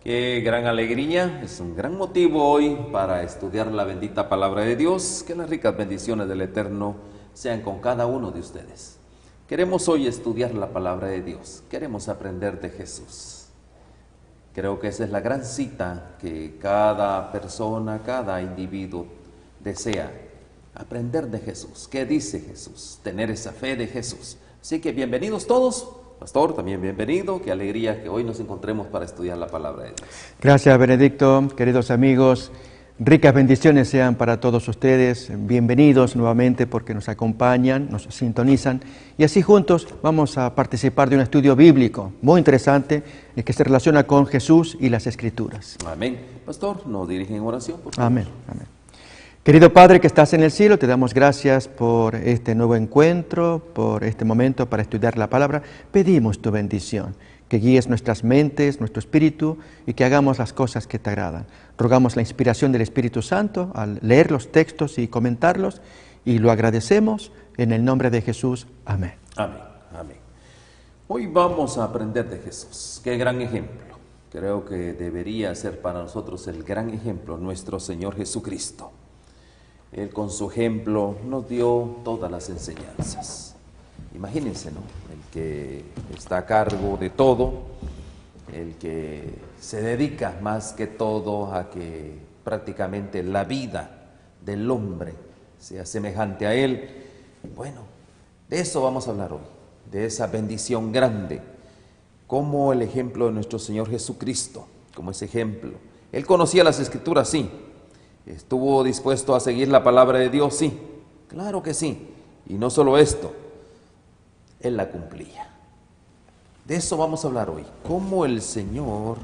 Qué gran alegría, es un gran motivo hoy para estudiar la bendita palabra de Dios. Que las ricas bendiciones del Eterno sean con cada uno de ustedes. Queremos hoy estudiar la palabra de Dios, queremos aprender de Jesús. Creo que esa es la gran cita que cada persona, cada individuo desea, aprender de Jesús. ¿Qué dice Jesús? Tener esa fe de Jesús. Así que bienvenidos todos. Pastor, también bienvenido. Qué alegría que hoy nos encontremos para estudiar la palabra de Dios. Gracias, Benedicto. Queridos amigos, ricas bendiciones sean para todos ustedes. Bienvenidos nuevamente porque nos acompañan, nos sintonizan. Y así juntos vamos a participar de un estudio bíblico muy interesante que se relaciona con Jesús y las Escrituras. Amén. Pastor, nos dirige en oración, por favor. Amén. Amén. Querido Padre que estás en el cielo, te damos gracias por este nuevo encuentro, por este momento para estudiar la palabra. Pedimos tu bendición, que guíes nuestras mentes, nuestro espíritu y que hagamos las cosas que te agradan. Rogamos la inspiración del Espíritu Santo al leer los textos y comentarlos y lo agradecemos en el nombre de Jesús. Amén. Amén. Amén. Hoy vamos a aprender de Jesús. Qué gran ejemplo. Creo que debería ser para nosotros el gran ejemplo nuestro Señor Jesucristo. Él con su ejemplo nos dio todas las enseñanzas. Imagínense, ¿no? El que está a cargo de todo, el que se dedica más que todo a que prácticamente la vida del hombre sea semejante a él. Bueno, de eso vamos a hablar hoy, de esa bendición grande, como el ejemplo de nuestro Señor Jesucristo, como ese ejemplo. Él conocía las Escrituras, sí. ¿Estuvo dispuesto a seguir la palabra de Dios? Sí, claro que sí. Y no solo esto, Él la cumplía. De eso vamos a hablar hoy. Cómo el Señor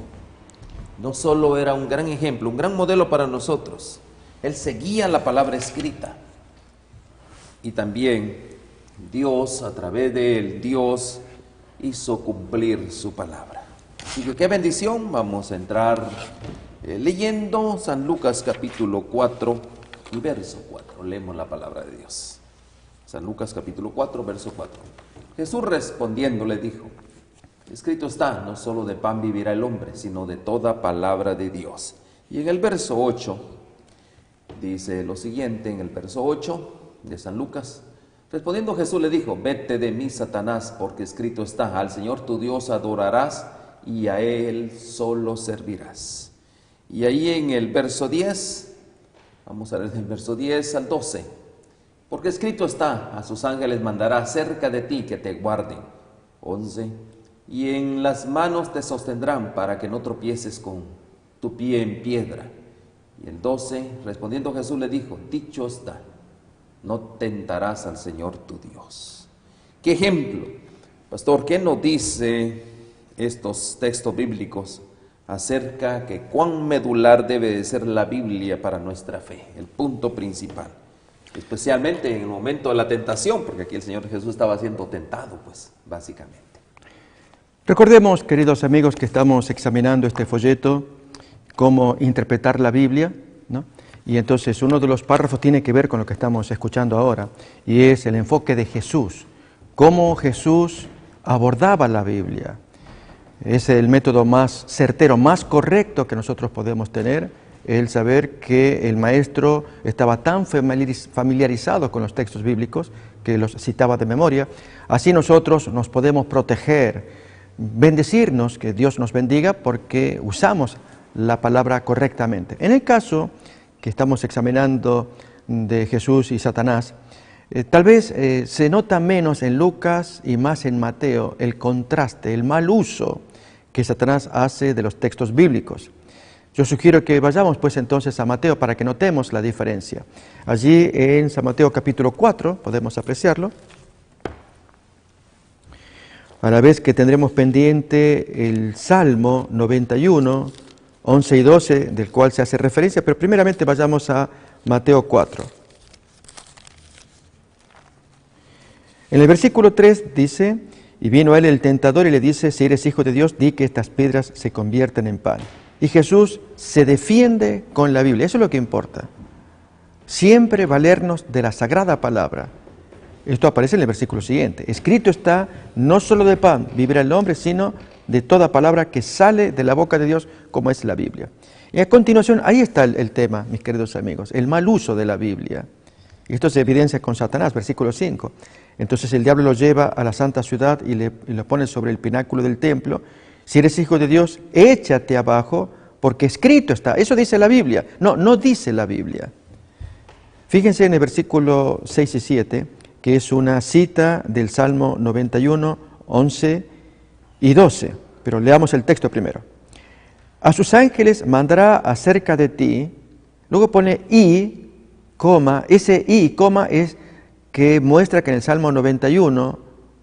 no solo era un gran ejemplo, un gran modelo para nosotros. Él seguía la palabra escrita. Y también Dios, a través de Él, Dios hizo cumplir su palabra. Así que qué bendición. Vamos a entrar leyendo San Lucas capítulo 4 y verso 4. Leemos la palabra de Dios. San Lucas capítulo 4, verso 4. Jesús respondiendo le dijo: escrito está, no solo de pan vivirá el hombre, sino de toda palabra de Dios. Y en el verso 8 dice lo siguiente, en el verso 8 de San Lucas: respondiendo Jesús le dijo: vete de mí, Satanás, porque escrito está, al Señor tu Dios adorarás y a Él solo servirás. Y ahí en el verso 10, vamos a leer del verso 10 al 12. Porque escrito está, a sus ángeles mandará cerca de ti que te guarden. 11. Y en las manos te sostendrán para que no tropieces con tu pie en piedra. Y el 12, respondiendo Jesús le dijo: dicho está, no tentarás al Señor tu Dios. ¿Qué ejemplo? Pastor, ¿qué nos dice estos textos bíblicos acerca que cuán medular debe de ser la Biblia para nuestra fe? El punto principal, especialmente en el momento de la tentación, porque aquí el Señor Jesús estaba siendo tentado, pues, básicamente. Recordemos, queridos amigos, que estamos examinando este folleto, cómo interpretar la Biblia, ¿no? Y entonces uno de los párrafos tiene que ver con lo que estamos escuchando ahora, y es el enfoque de Jesús, cómo Jesús abordaba la Biblia. Es el método más certero, más correcto que nosotros podemos tener, el saber que el maestro estaba tan familiarizado con los textos bíblicos que los citaba de memoria. Así nosotros nos podemos proteger, bendecirnos, que Dios nos bendiga porque usamos la palabra correctamente. En el caso que estamos examinando de Jesús y Satanás, tal vez se nota menos en Lucas y más en Mateo el contraste, el mal uso que Satanás hace de los textos bíblicos. Yo sugiero que vayamos pues entonces a Mateo para que notemos la diferencia. Allí en San Mateo capítulo 4 podemos apreciarlo, a la vez que tendremos pendiente el Salmo 91, 11 y 12, del cual se hace referencia, pero primeramente vayamos a Mateo 4. En el versículo 3 dice: y vino a él el tentador y le dice: si eres hijo de Dios, di que estas piedras se convierten en pan. Y Jesús se defiende con la Biblia, eso es lo que importa. Siempre valernos de la sagrada palabra. Esto aparece en el versículo siguiente: escrito está, no solo de pan vivirá el hombre, sino de toda palabra que sale de la boca de Dios, como es la Biblia. Y a continuación, ahí está el tema, mis queridos amigos, el mal uso de la Biblia. Y esto se evidencia con Satanás, versículo 5. Entonces el diablo lo lleva a la santa ciudad y lo pone sobre el pináculo del templo. Si eres hijo de Dios, échate abajo, porque escrito está. Eso dice la Biblia. No dice la Biblia. Fíjense en el versículo 6 y 7, que es una cita del Salmo 91, 11 y 12. Pero leamos el texto primero. A sus ángeles mandará acerca de ti, luego pone y, coma, ese y, coma es que muestra que en el Salmo 91,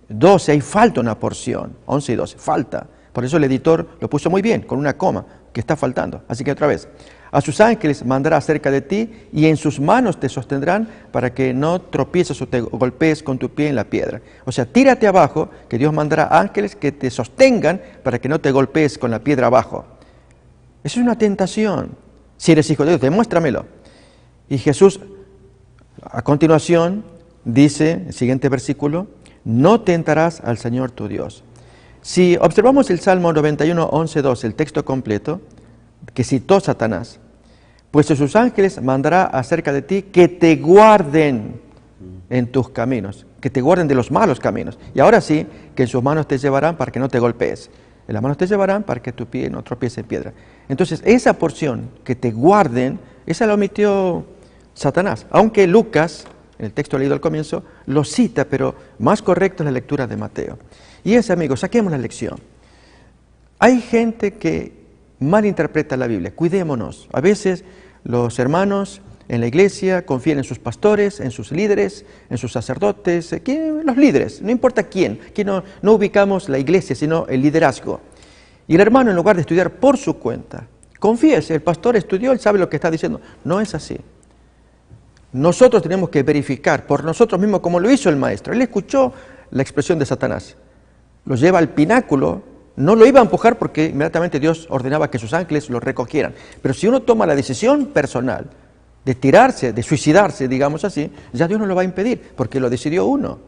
12, ahí falta una porción, 11 y 12, falta. Por eso el editor lo puso muy bien, con una coma, que está faltando. Así que otra vez, a sus ángeles mandará acerca de ti y en sus manos te sostendrán para que no tropieces o te golpees con tu pie en la piedra. O sea, tírate abajo, que Dios mandará ángeles que te sostengan para que no te golpees con la piedra abajo. Eso es una tentación. Si eres hijo de Dios, demuéstramelo. Y Jesús, a continuación, dice, el siguiente versículo, no tentarás al Señor tu Dios. Si observamos el Salmo 91, 11, 12, el texto completo, que citó Satanás, pues a sus ángeles mandará acerca de ti que te guarden en tus caminos, que te guarden de los malos caminos. Y ahora sí, que en sus manos te llevarán para que no te golpees. En las manos te llevarán para que tu pie no tropiece en piedra. Entonces, esa porción, que te guarden, esa la omitió Satanás. Aunque Lucas, en el texto leído al comienzo, lo cita, pero más correcto es la lectura de Mateo. Y es, amigos, saquemos la lección. Hay gente que malinterpreta la Biblia, cuidémonos. A veces los hermanos en la iglesia confían en sus pastores, en sus líderes, en sus sacerdotes, los líderes, no importa quién. Aquí no ubicamos la iglesia, sino el liderazgo. Y el hermano, en lugar de estudiar por su cuenta, confíese, el pastor estudió, él sabe lo que está diciendo. No es así. Nosotros tenemos que verificar por nosotros mismos, como lo hizo el maestro. Él escuchó la expresión de Satanás, lo lleva al pináculo, no lo iba a empujar porque inmediatamente Dios ordenaba que sus ángeles lo recogieran. Pero si uno toma la decisión personal de tirarse, de suicidarse, digamos así, ya Dios no lo va a impedir, porque lo decidió uno.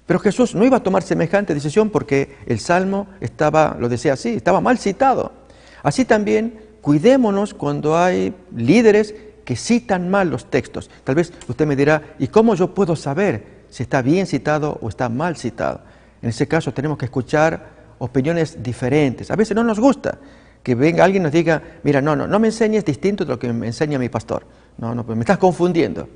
Pero Jesús no iba a tomar semejante decisión porque el Salmo lo decía así, estaba mal citado. Así también, cuidémonos cuando hay líderes que citan mal los textos. Tal vez usted me dirá, ¿y cómo yo puedo saber si está bien citado o está mal citado? En ese caso tenemos que escuchar opiniones diferentes. A veces no nos gusta que venga alguien y nos diga, mira, no me enseñes distinto de lo que me enseña mi pastor. Pues me estás confundiendo.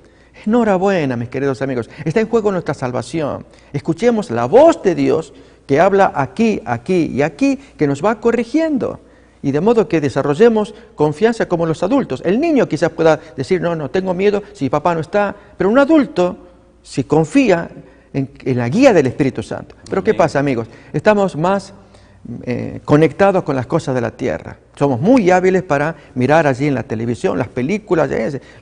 Enhorabuena, mis queridos amigos. Está en juego nuestra salvación. Escuchemos la voz de Dios que habla aquí, aquí y aquí, que nos va corrigiendo. Y de modo que desarrollemos confianza como los adultos. El niño quizás pueda decir, no, tengo miedo si papá no está. Pero un adulto, si confía en la guía del Espíritu Santo. Pero ¿qué pasa, amigos? Estamos más conectados con las cosas de la tierra. Somos muy hábiles para mirar allí en la televisión, las películas,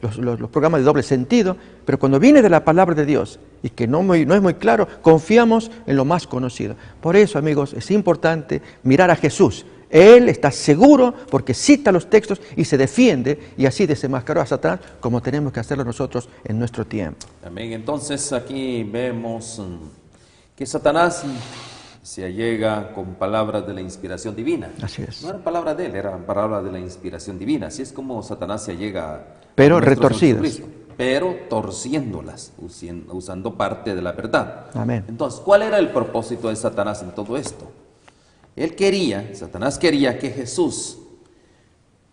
los programas de doble sentido, pero cuando viene de la palabra de Dios y que no es muy claro, confiamos en lo más conocido. Por eso, amigos, es importante mirar a Jesús. Él está seguro porque cita los textos y se defiende, y así desenmascaró a Satanás como tenemos que hacerlo nosotros en nuestro tiempo. Amén. Entonces aquí vemos que Satanás se allega con palabras de la inspiración divina. Así es. No eran palabras de él, eran palabras de la inspiración divina. Así es como Satanás se allega, pero retorcidas, pero torciéndolas, usando parte de la verdad. Amén. Entonces, ¿cuál era el propósito de Satanás en todo esto? Satanás quería que Jesús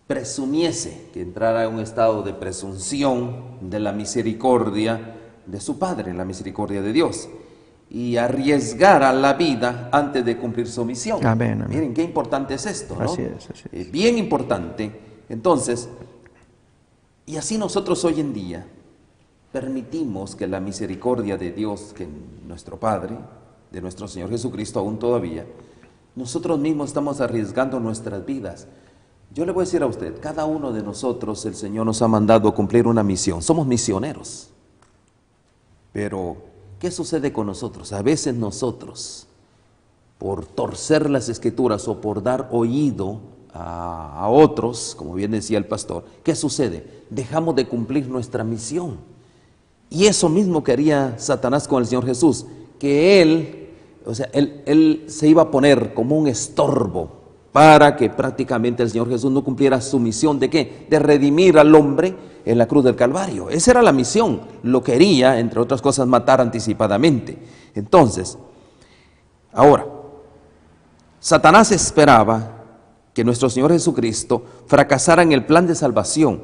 presumiese, que entrara en un estado de presunción de la misericordia de su Padre, la misericordia de Dios, y arriesgara la vida antes de cumplir su misión. Amén, amén. Miren qué importante es esto, ¿no? Así es. Bien importante. Entonces, y así nosotros hoy en día permitimos que la misericordia de Dios, que nuestro Padre, de nuestro Señor Jesucristo aún todavía, nosotros mismos estamos arriesgando nuestras vidas. Yo le voy a decir a usted, cada uno de nosotros el Señor nos ha mandado a cumplir una misión. Somos misioneros. Pero, ¿qué sucede con nosotros? A veces nosotros, por torcer las Escrituras o por dar oído a otros, como bien decía el pastor, ¿qué sucede? Dejamos de cumplir nuestra misión. Y eso mismo quería Satanás con el Señor Jesús, que Él O sea, él se iba a poner como un estorbo para que prácticamente el Señor Jesús no cumpliera su misión ¿de qué? De redimir al hombre en la cruz del Calvario. Esa era la misión. Lo quería, entre otras cosas, matar anticipadamente. Entonces, ahora, Satanás esperaba que nuestro Señor Jesucristo fracasara en el plan de salvación,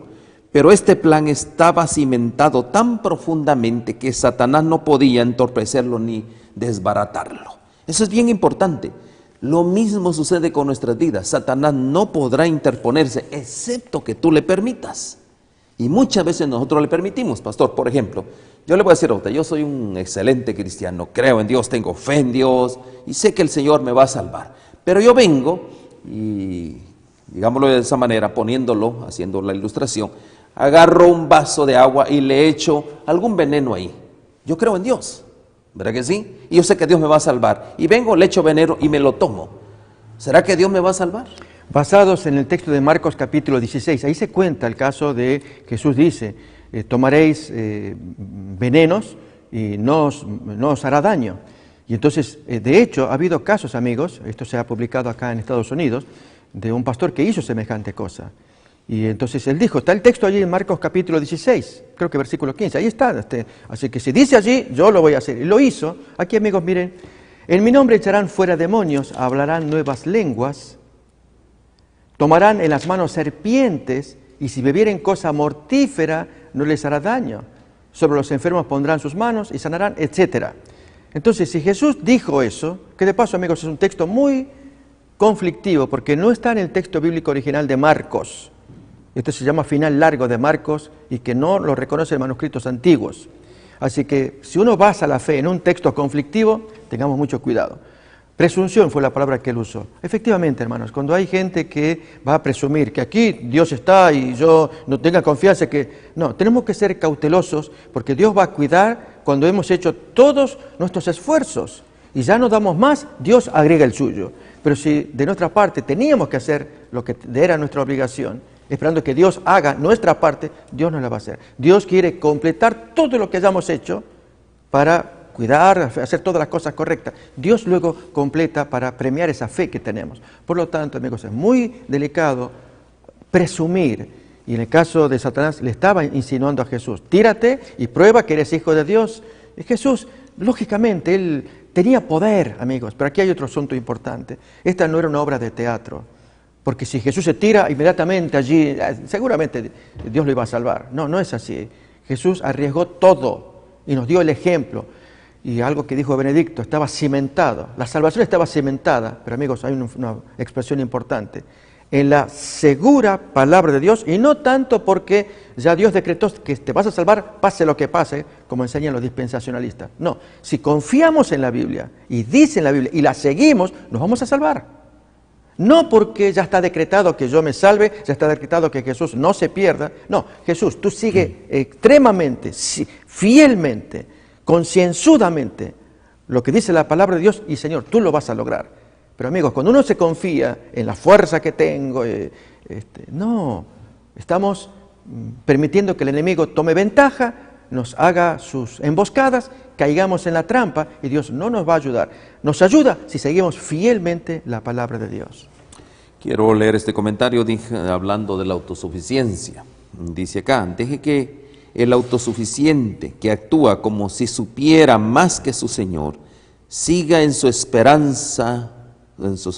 pero este plan estaba cimentado tan profundamente que Satanás no podía entorpecerlo ni desbaratarlo. Eso es bien importante. Lo mismo sucede con nuestras vidas. Satanás no podrá interponerse, excepto que tú le permitas. Y muchas veces nosotros le permitimos, pastor. Por ejemplo, yo le voy a decir a usted, yo soy un excelente cristiano, creo en Dios, tengo fe en Dios, y sé que el Señor me va a salvar. Pero yo vengo, y digámoslo de esa manera, poniéndolo, haciendo la ilustración, agarro un vaso de agua y le echo algún veneno ahí. Yo creo en Dios, ¿verdad que sí? Y yo sé que Dios me va a salvar. Y vengo, le echo veneno y me lo tomo. ¿Será que Dios me va a salvar? Basados en el texto de Marcos capítulo 16, ahí se cuenta el caso de Jesús dice, tomaréis venenos y no os hará daño. Y entonces, de hecho, ha habido casos, amigos, esto se ha publicado acá en Estados Unidos, de un pastor que hizo semejante cosa. Y entonces él dijo, está el texto allí en Marcos capítulo 16, creo que versículo 15, ahí está. Así que si dice allí, yo lo voy a hacer. Y lo hizo. Aquí, amigos, miren, en mi nombre echarán fuera demonios, hablarán nuevas lenguas, tomarán en las manos serpientes, y si bebieren cosa mortífera, no les hará daño. Sobre los enfermos pondrán sus manos y sanarán, etcétera. Entonces, si Jesús dijo eso, que de paso, amigos, es un texto muy conflictivo, porque no está en el texto bíblico original de Marcos. Esto se llama final largo de Marcos y que no lo reconocen manuscritos antiguos. Así que si uno basa la fe en un texto conflictivo, tengamos mucho cuidado. Presunción fue la palabra que él usó. Efectivamente, hermanos, cuando hay gente que va a presumir que aquí Dios está y yo no tenga confianza que... No, tenemos que ser cautelosos porque Dios va a cuidar cuando hemos hecho todos nuestros esfuerzos y ya no damos más, Dios agrega el suyo. Pero si de nuestra parte teníamos que hacer lo que era nuestra obligación, esperando que Dios haga nuestra parte, Dios no la va a hacer. Dios quiere completar todo lo que hayamos hecho para cuidar, hacer todas las cosas correctas. Dios luego completa para premiar esa fe que tenemos. Por lo tanto, amigos, es muy delicado presumir. Y en el caso de Satanás le estaba insinuando a Jesús, tírate y prueba que eres hijo de Dios. Y Jesús, lógicamente, él tenía poder, amigos, pero aquí hay otro asunto importante. Esta no era una obra de teatro. Porque si Jesús se tira inmediatamente allí, seguramente Dios lo iba a salvar. No, no es así. Jesús arriesgó todo y nos dio el ejemplo. Y algo que dijo Benedicto, estaba cimentado. La salvación estaba cimentada, pero amigos, hay una expresión importante, en la segura palabra de Dios, y no tanto porque ya Dios decretó que te vas a salvar, pase lo que pase, como enseñan los dispensacionalistas. No, si confiamos en la Biblia, y dice en la Biblia, y la seguimos, nos vamos a salvar. No porque ya está decretado que yo me salve, ya está decretado que Jesús no se pierda. No, Jesús, tú sigue extremadamente, fielmente, concienzudamente lo que dice la palabra de Dios y Señor, tú lo vas a lograr. Pero amigos, cuando uno se confía en la fuerza que tengo, no, estamos permitiendo que el enemigo tome ventaja, nos haga sus emboscadas, caigamos en la trampa y Dios no nos va a ayudar. Nos ayuda si seguimos fielmente la palabra de Dios. Quiero leer este comentario hablando de la autosuficiencia. Dice acá, deje que el autosuficiente que actúa como si supiera más que su Señor, siga en su esperanza, en su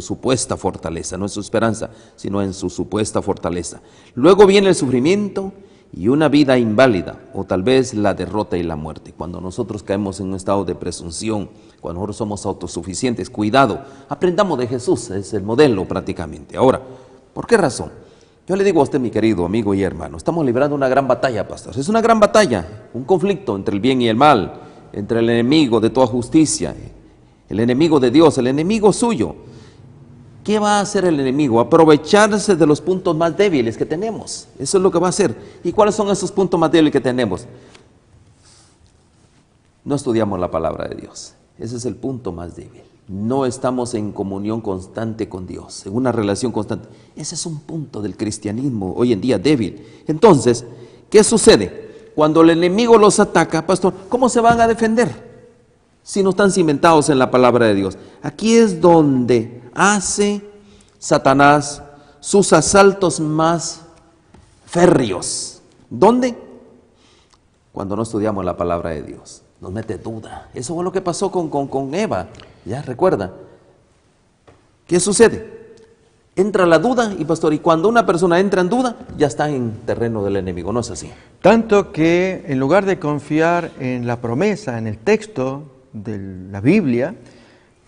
supuesta fortaleza, no en su esperanza, sino en su supuesta fortaleza. Luego viene el sufrimiento y una vida inválida, o tal vez la derrota y la muerte. Cuando nosotros caemos en un estado de presunción, cuando nosotros somos autosuficientes, cuidado, aprendamos de Jesús, es el modelo prácticamente. Ahora, ¿por qué razón? Yo le digo a usted, mi querido amigo y hermano, estamos librando una gran batalla, pastor. Es una gran batalla, un conflicto entre el bien y el mal, entre el enemigo de toda justicia, el enemigo de Dios, el enemigo suyo. ¿Qué va a hacer el enemigo? Aprovecharse de los puntos más débiles que tenemos. Eso es lo que va a hacer. ¿Y cuáles son esos puntos más débiles que tenemos? No estudiamos la palabra de Dios. Ese es el punto más débil. No estamos en comunión constante con Dios, en una relación constante. Ese es un punto del cristianismo hoy en día débil. Entonces, ¿qué sucede? Cuando el enemigo los ataca, pastor, ¿cómo se van a defender? si no están cimentados en la palabra de Dios? Aquí es donde hace Satanás sus asaltos más férreos. ¿Dónde? Cuando no estudiamos la palabra de Dios. Nos mete duda. Eso fue lo que pasó con Eva. ¿Ya recuerda? ¿Qué sucede? Entra la duda y pastor, y cuando una persona entra en duda, ya está en terreno del enemigo, ¿no es así? Tanto que en lugar de confiar en la promesa, en el texto de la Biblia,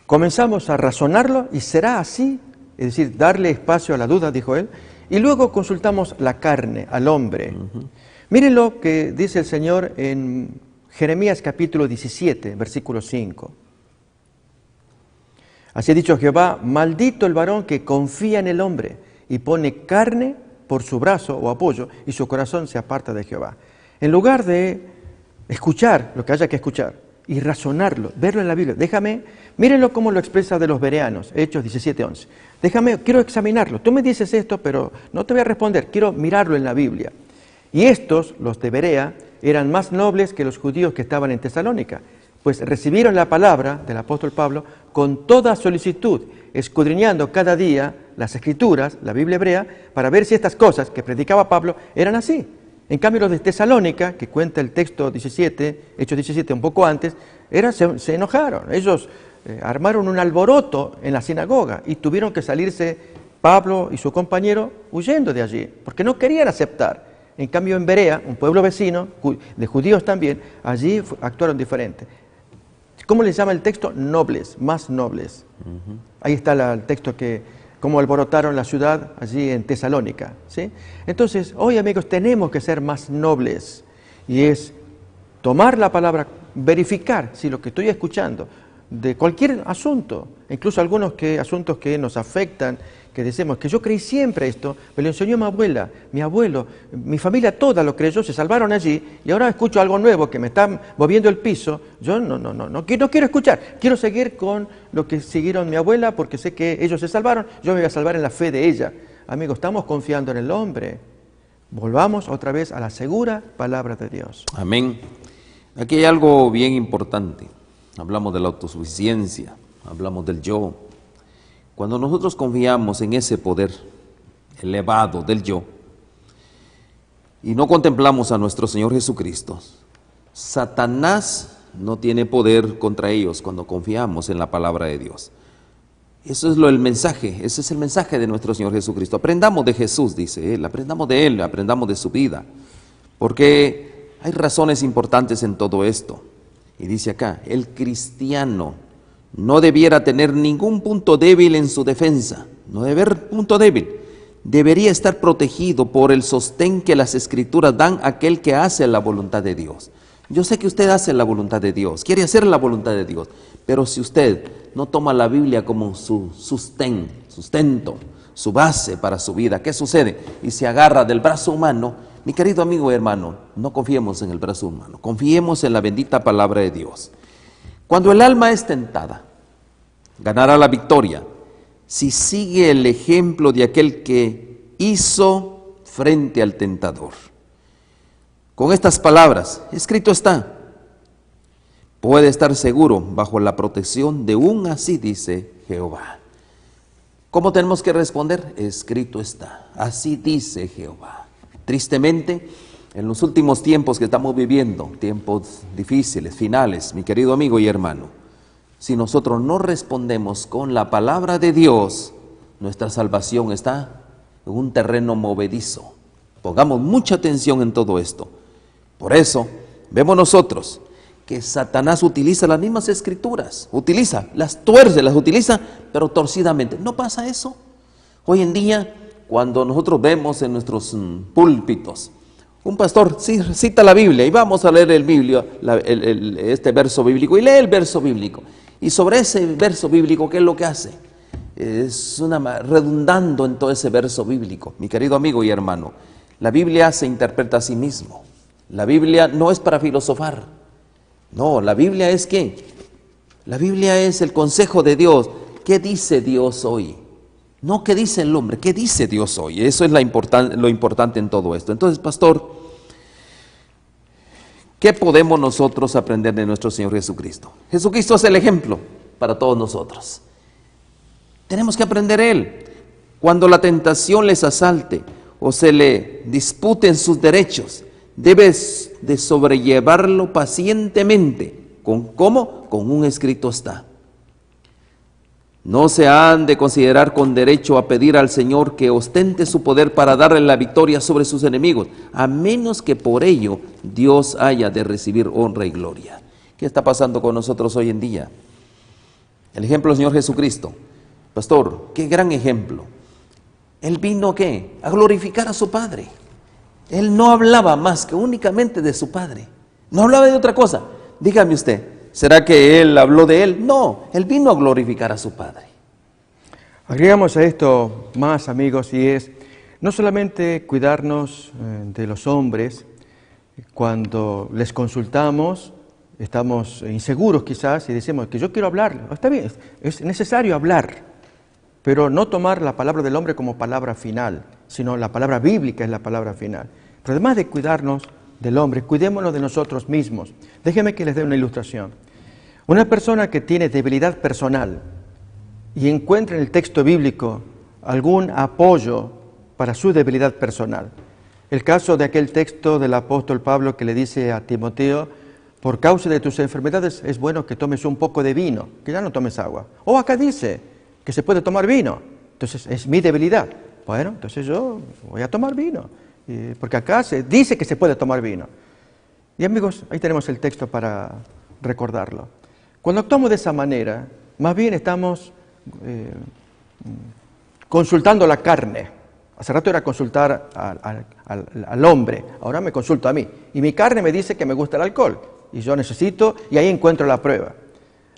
comenzamos a razonarlo y será así, es decir, darle espacio a la duda, dijo él, y luego consultamos la carne, al hombre. Miren lo que dice el Señor en Jeremías capítulo 17, versículo 5. Así ha dicho Jehová, maldito el varón que confía en el hombre y pone carne por su brazo o apoyo y su corazón se aparta de Jehová. En lugar de escuchar lo que haya que escuchar y razonarlo, verlo en la Biblia, mírenlo cómo lo expresa de los bereanos, Hechos 17:11. Quiero examinarlo. Tú me dices esto, pero no te voy a responder, quiero mirarlo en la Biblia. Y estos, los de Berea, eran más nobles que los judíos que estaban en Tesalónica, pues recibieron la palabra del apóstol Pablo con toda solicitud, escudriñando cada día las Escrituras, la Biblia hebrea, para ver si estas cosas que predicaba Pablo eran así. En cambio, los de Tesalónica, que cuenta el texto 17, Hechos 17, un poco antes, se enojaron. Ellos armaron un alboroto en la sinagoga y tuvieron que salirse Pablo y su compañero huyendo de allí, porque no querían aceptar. En cambio, en Berea, un pueblo vecino, de judíos también, allí actuaron diferente. ¿Cómo les llama el texto? Nobles, más nobles. Ahí está el texto cómo alborotaron la ciudad allí en Tesalónica, ¿sí? Entonces, hoy amigos, tenemos que ser más nobles. Y es tomar la palabra, verificar si lo que estoy escuchando, de cualquier asunto, incluso algunos asuntos que nos afectan, que decimos que yo creí siempre esto, me lo enseñó mi abuela, mi abuelo, mi familia toda lo creyó, se salvaron allí, y ahora escucho algo nuevo que me está moviendo el piso. Yo no quiero escuchar, quiero seguir con lo que siguieron mi abuela, porque sé que ellos se salvaron, yo me voy a salvar en la fe de ella. Amigos, estamos confiando en el hombre. Volvamos otra vez a la segura palabra de Dios. Amén. Aquí hay algo bien importante. Hablamos de la autosuficiencia, hablamos del yo. Cuando nosotros confiamos en ese poder elevado del yo y no contemplamos a nuestro Señor Jesucristo, Satanás no tiene poder contra ellos cuando confiamos en la palabra de Dios. Eso es el mensaje, ese es el mensaje de nuestro Señor Jesucristo. Aprendamos de Jesús, dice Él, aprendamos de Él, aprendamos de su vida, porque hay razones importantes en todo esto. Y dice acá, el cristiano no debiera tener ningún punto débil en su defensa, no debe haber punto débil, debería estar protegido por el sostén que las Escrituras dan a aquel que hace la voluntad de Dios. Yo sé que usted hace la voluntad de Dios, quiere hacer la voluntad de Dios, pero si usted no toma la Biblia como su sustento, su base para su vida, ¿qué sucede? Y se agarra del brazo humano. Mi querido amigo y hermano, no confiemos en el brazo humano, confiemos en la bendita palabra de Dios. Cuando el alma es tentada, ganará la victoria si sigue el ejemplo de aquel que hizo frente al tentador. Con estas palabras, escrito está, puede estar seguro bajo la protección de un así dice Jehová. ¿Cómo tenemos que responder? Escrito está, así dice Jehová. Tristemente, en los últimos tiempos que estamos viviendo, tiempos difíciles, finales, mi querido amigo y hermano, si nosotros no respondemos con la palabra de Dios, nuestra salvación está en un terreno movedizo. Pongamos mucha atención en todo esto. Por eso, vemos nosotros que Satanás utiliza las mismas escrituras, las tuerce, las utiliza, pero torcidamente. ¿No pasa eso? Hoy en día, cuando nosotros vemos en nuestros púlpitos, un pastor cita la Biblia y vamos a leer este verso bíblico y lee el verso bíblico. Y sobre ese verso bíblico, ¿qué es lo que hace? Es redundando en todo ese verso bíblico. Mi querido amigo y hermano, la Biblia se interpreta a sí mismo. La Biblia no es para filosofar. No, la Biblia es ¿qué? La Biblia es el consejo de Dios. ¿Qué dice Dios hoy? No qué dice el hombre, qué dice Dios hoy. Eso es lo importante en todo esto. Entonces, pastor, ¿qué podemos nosotros aprender de nuestro Señor Jesucristo? Jesucristo es el ejemplo para todos nosotros. Tenemos que aprender de Él. Cuando la tentación les asalte o se le disputen sus derechos, debes de sobrellevarlo pacientemente. ¿Cómo? Con un escrito está. No se han de considerar con derecho a pedir al Señor que ostente su poder para darle la victoria sobre sus enemigos, a menos que por ello Dios haya de recibir honra y gloria. ¿Qué está pasando con nosotros hoy en día? El ejemplo del Señor Jesucristo. Pastor, qué gran ejemplo. Él vino, ¿qué? A glorificar a su Padre. Él no hablaba más que únicamente de su Padre. No hablaba de otra cosa. Dígame usted, ¿será que Él habló de Él? No, Él vino a glorificar a su Padre. Agregamos a esto más, amigos, y es no solamente cuidarnos de los hombres cuando les consultamos, estamos inseguros quizás y decimos que yo quiero hablar. Está bien, es necesario hablar, pero no tomar la palabra del hombre como palabra final, sino la palabra bíblica es la palabra final. Pero además de cuidarnos del hombre, cuidémonos de nosotros mismos. Déjenme que les dé una ilustración. Una persona que tiene debilidad personal y encuentra en el texto bíblico algún apoyo para su debilidad personal. El caso de aquel texto del apóstol Pablo que le dice a Timoteo: por causa de tus enfermedades es bueno que tomes un poco de vino, que ya no tomes agua. O acá dice que se puede tomar vino, entonces es mi debilidad. Bueno, entonces yo voy a tomar vino, porque acá se dice que se puede tomar vino. Y amigos, ahí tenemos el texto para recordarlo. Cuando actuamos de esa manera, más bien estamos consultando la carne. Hace rato era consultar al hombre, ahora me consulto a mí. Y mi carne me dice que me gusta el alcohol, y yo necesito, y ahí encuentro la prueba.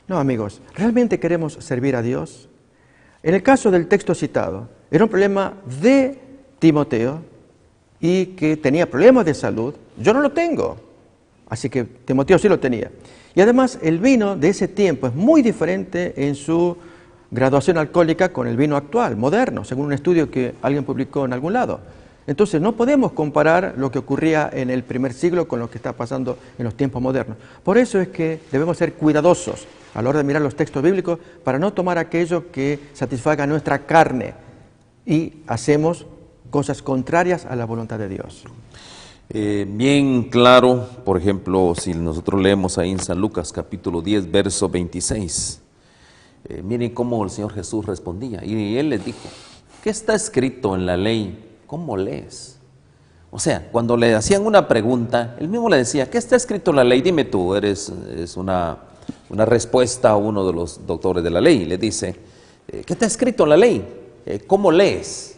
No, amigos, ¿realmente queremos servir a Dios? En el caso del texto citado, era un problema de Timoteo y que tenía problemas de salud. Yo no lo tengo, así que Timoteo sí lo tenía. Y además el vino de ese tiempo es muy diferente en su graduación alcohólica con el vino actual, moderno, según un estudio que alguien publicó en algún lado. Entonces no podemos comparar lo que ocurría en el primer siglo con lo que está pasando en los tiempos modernos. Por eso es que debemos ser cuidadosos a la hora de mirar los textos bíblicos para no tomar aquello que satisfaga nuestra carne y hacemos cosas contrarias a la voluntad de Dios. Bien claro, por ejemplo, si nosotros leemos ahí en San Lucas capítulo 10, verso 26, miren cómo el Señor Jesús respondía, y Él les dijo: ¿qué está escrito en la ley? ¿Cómo lees? O sea, cuando le hacían una pregunta, Él mismo le decía: ¿qué está escrito en la ley? Dime tú, es una respuesta a uno de los doctores de la ley, le dice: ¿qué está escrito en la ley? ¿Cómo lees?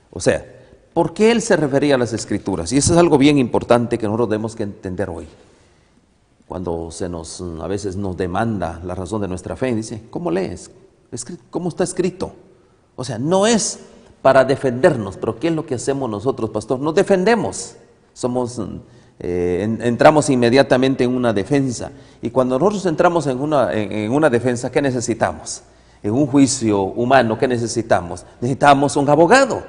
O sea, ¿por qué Él se refería a las Escrituras? Y eso es algo bien importante que nosotros tenemos que entender hoy. Cuando a veces nos demanda la razón de nuestra fe, dice: ¿cómo lees? ¿Cómo está escrito? O sea, no es para defendernos, pero ¿qué es lo que hacemos nosotros, pastor? Nos defendemos, entramos inmediatamente en una defensa, y cuando nosotros entramos en una defensa, ¿qué necesitamos? En un juicio humano, ¿qué necesitamos? Necesitamos un abogado,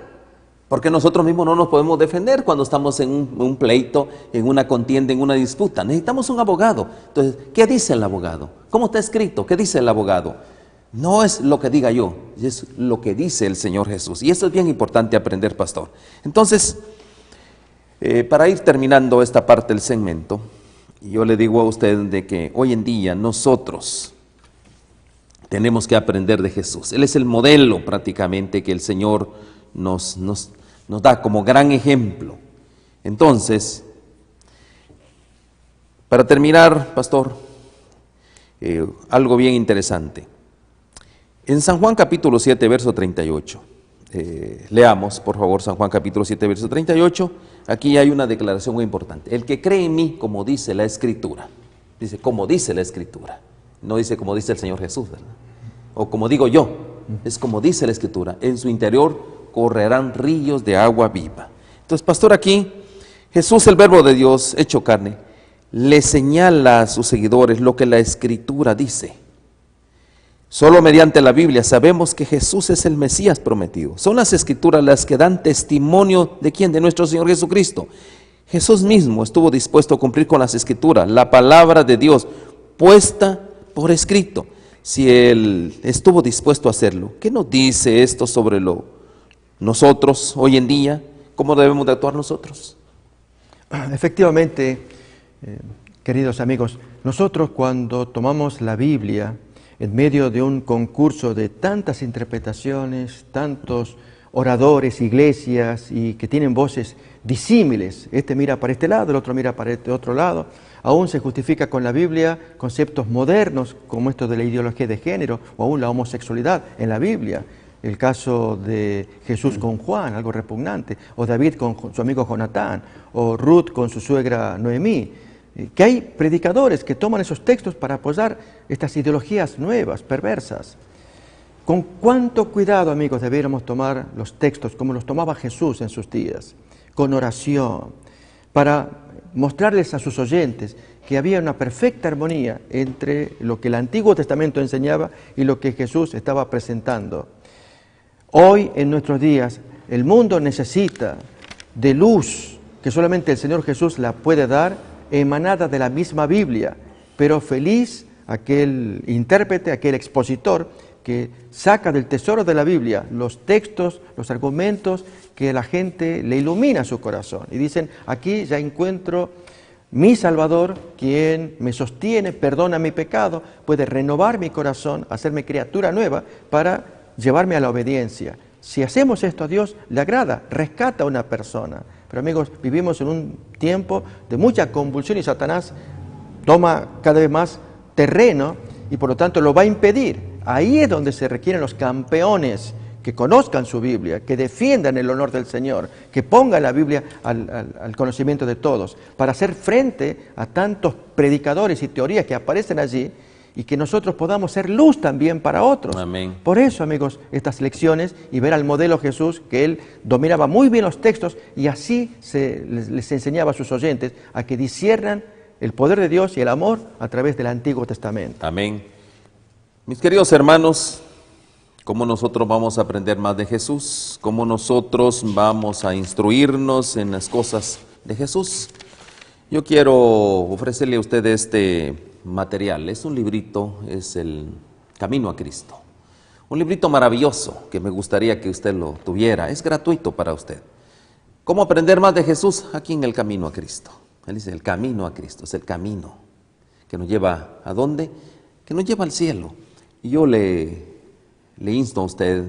porque nosotros mismos no nos podemos defender cuando estamos en un pleito, en una contienda, en una disputa. Necesitamos un abogado. Entonces, ¿qué dice el abogado? ¿Cómo está escrito? ¿Qué dice el abogado? No es lo que diga yo, es lo que dice el Señor Jesús. Y eso es bien importante aprender, pastor. Entonces, para ir terminando esta parte del segmento, yo le digo a usted de que hoy en día nosotros tenemos que aprender de Jesús. Él es el modelo prácticamente que el Señor nos da como gran ejemplo. Entonces, para terminar, pastor, algo bien interesante. En San Juan capítulo 7, verso 38, leamos por favor San Juan capítulo 7, verso 38, aquí hay una declaración muy importante: el que cree en mí, como dice la Escritura, dice como dice la Escritura, no dice como dice el Señor Jesús, ¿verdad? O como digo yo, es como dice la Escritura, en su interior correrán ríos de agua viva. Entonces, pastor, aquí Jesús, el verbo de Dios hecho carne, le señala a sus seguidores lo que la Escritura dice. Solo mediante la Biblia sabemos que Jesús es el Mesías prometido. Son las Escrituras las que dan testimonio de ¿quién? De nuestro Señor Jesucristo. Jesús mismo estuvo dispuesto a cumplir con las Escrituras, la palabra de Dios puesta por escrito. Si Él estuvo dispuesto a hacerlo, ¿qué nos dice esto sobre nosotros hoy en día? ¿Cómo debemos de actuar nosotros? Efectivamente, queridos amigos, nosotros cuando tomamos la Biblia en medio de un concurso de tantas interpretaciones, tantos oradores, iglesias, y que tienen voces disímiles, este mira para este lado, el otro mira para este otro lado, aún se justifica con la Biblia conceptos modernos como esto de la ideología de género o aún la homosexualidad en la Biblia. El caso de Jesús con Juan, algo repugnante, o David con su amigo Jonatán, o Ruth con su suegra Noemí, que hay predicadores que toman esos textos para apoyar estas ideologías nuevas, perversas. Con cuánto cuidado, amigos, debiéramos tomar los textos como los tomaba Jesús en sus días, con oración, para mostrarles a sus oyentes que había una perfecta armonía entre lo que el Antiguo Testamento enseñaba y lo que Jesús estaba presentando. Hoy, en nuestros días, el mundo necesita de luz que solamente el Señor Jesús la puede dar, emanada de la misma Biblia, pero feliz aquel intérprete, aquel expositor que saca del tesoro de la Biblia los textos, los argumentos que la gente le ilumina su corazón. Y dicen, aquí ya encuentro mi Salvador, quien me sostiene, perdona mi pecado, puede renovar mi corazón, hacerme criatura nueva para llevarme a la obediencia. Si hacemos esto a Dios, le agrada, rescata a una persona. Pero amigos, vivimos en un tiempo de mucha convulsión y Satanás toma cada vez más terreno y por lo tanto lo va a impedir. Ahí es donde se requieren los campeones que conozcan su Biblia, que defiendan el honor del Señor, que pongan la Biblia al conocimiento de todos, para hacer frente a tantos predicadores y teorías que aparecen allí y que nosotros podamos ser luz también para otros. Amén. Por eso, amigos, estas lecciones y ver al modelo Jesús, que él dominaba muy bien los textos y así les enseñaba a sus oyentes a que disciernan el poder de Dios y el amor a través del Antiguo Testamento. Amén. Mis queridos hermanos, ¿cómo nosotros vamos a aprender más de Jesús? ¿Cómo nosotros vamos a instruirnos en las cosas de Jesús? Yo quiero ofrecerle a usted este material. Es un librito, es el Camino a Cristo. Un librito maravilloso que me gustaría que usted lo tuviera. Es gratuito para usted. ¿Cómo aprender más de Jesús? Aquí en el Camino a Cristo. Él dice, el camino a Cristo, es el camino que nos lleva ¿a dónde? Que nos lleva al cielo. Y yo le insto a usted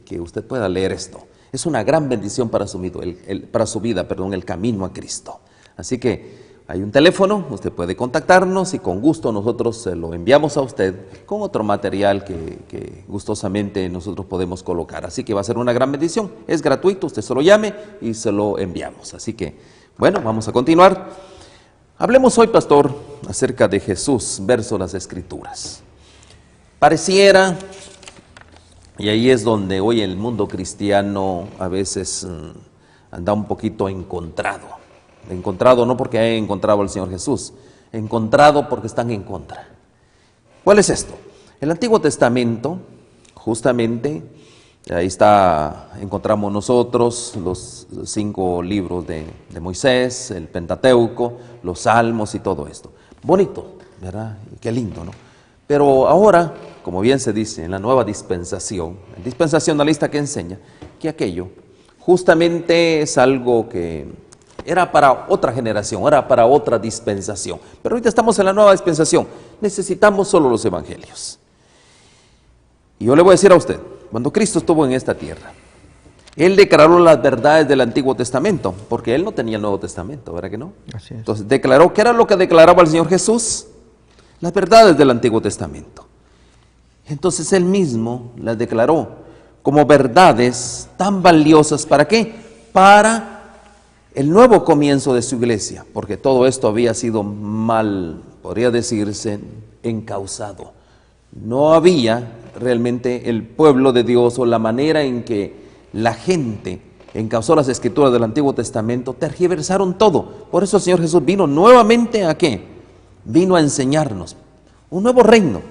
que usted pueda leer esto. Es una gran bendición para su vida, el Camino a Cristo. Así que hay un teléfono, usted puede contactarnos y con gusto nosotros se lo enviamos a usted con otro material que gustosamente nosotros podemos colocar. Así que va a ser una gran bendición. Es gratuito, usted se lo llame y se lo enviamos. Así que, bueno, vamos a continuar. Hablemos hoy, pastor, acerca de Jesús verso las Escrituras. Pareciera, y ahí es donde hoy el mundo cristiano a veces anda un poquito encontrado. Encontrado no porque haya encontrado al Señor Jesús, encontrado porque están en contra. ¿Cuál es esto? El Antiguo Testamento, justamente, ahí encontramos nosotros los 5 libros de Moisés, el Pentateuco, los Salmos y todo esto. Bonito, ¿verdad? Qué lindo, ¿no? Pero ahora, como bien se dice en la nueva dispensación, el dispensacionalista que enseña que aquello justamente es algo que era para otra generación, era para otra dispensación. Pero ahorita estamos en la nueva dispensación, necesitamos solo los evangelios. Y yo le voy a decir a usted, cuando Cristo estuvo en esta tierra, Él declaró las verdades del Antiguo Testamento, porque Él no tenía el Nuevo Testamento, ¿verdad que no? Así es. Entonces declaró, ¿qué era lo que declaraba el Señor Jesús? Las verdades del Antiguo Testamento. Entonces Él mismo las declaró como verdades tan valiosas, ¿para qué? Para el nuevo comienzo de su iglesia, porque todo esto había sido mal, podría decirse, encauzado. No había realmente el pueblo de Dios o la manera en que la gente encauzó las Escrituras del Antiguo Testamento, tergiversaron todo. Por eso el Señor Jesús vino nuevamente ¿a qué? Vino a enseñarnos un nuevo reino,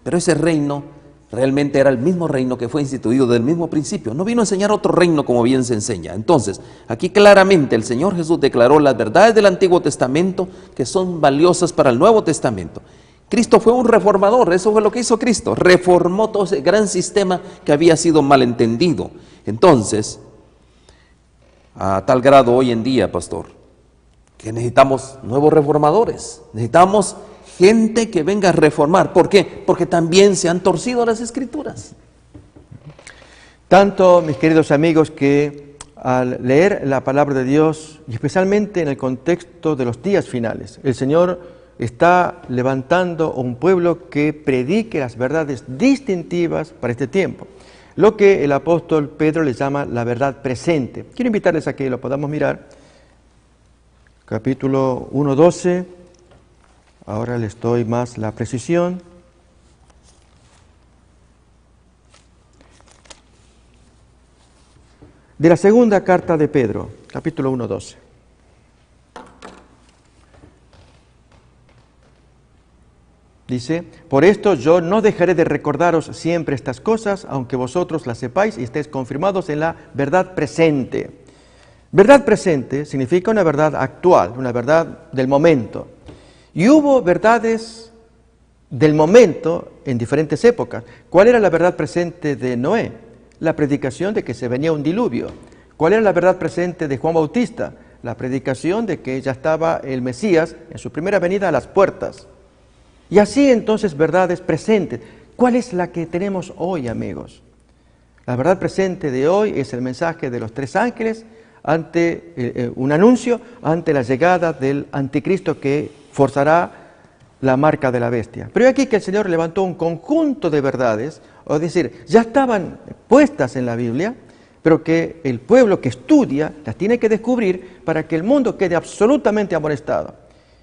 pero ese reino Realmente era el mismo reino que fue instituido del mismo principio. No vino a enseñar otro reino como bien se enseña. Entonces, aquí claramente el Señor Jesús declaró las verdades del Antiguo Testamento que son valiosas para el Nuevo Testamento. Cristo fue un reformador, eso fue lo que hizo Cristo. Reformó todo ese gran sistema que había sido malentendido. Entonces, a tal grado hoy en día, pastor, que necesitamos nuevos reformadores. Necesitamos gente que venga a reformar. ¿Por qué? Porque también se han torcido las Escrituras. Tanto, mis queridos amigos, que al leer la palabra de Dios, y especialmente en el contexto de los días finales, el Señor está levantando un pueblo que predique las verdades distintivas para este tiempo. Lo que el apóstol Pedro le llama la verdad presente. Quiero invitarles a que lo podamos mirar. Capítulo 1:12. Ahora les doy más la precisión. De la segunda carta de Pedro, capítulo 1:12. Dice, por esto yo no dejaré de recordaros siempre estas cosas, aunque vosotros las sepáis y estéis confirmados en la verdad presente. Verdad presente significa una verdad actual, una verdad del momento. Y hubo verdades del momento en diferentes épocas. ¿Cuál era la verdad presente de Noé? La predicación de que se venía un diluvio. ¿Cuál era la verdad presente de Juan Bautista? La predicación de que ya estaba el Mesías en su primera venida a las puertas. Y así entonces verdades presentes. ¿Cuál es la que tenemos hoy, amigos? La verdad presente de hoy es el mensaje de los 3 ángeles ante un anuncio ante la llegada del anticristo que forzará la marca de la bestia. Pero aquí que el Señor levantó un conjunto de verdades, es decir, ya estaban puestas en la Biblia, pero que el pueblo que estudia las tiene que descubrir para que el mundo quede absolutamente amonestado.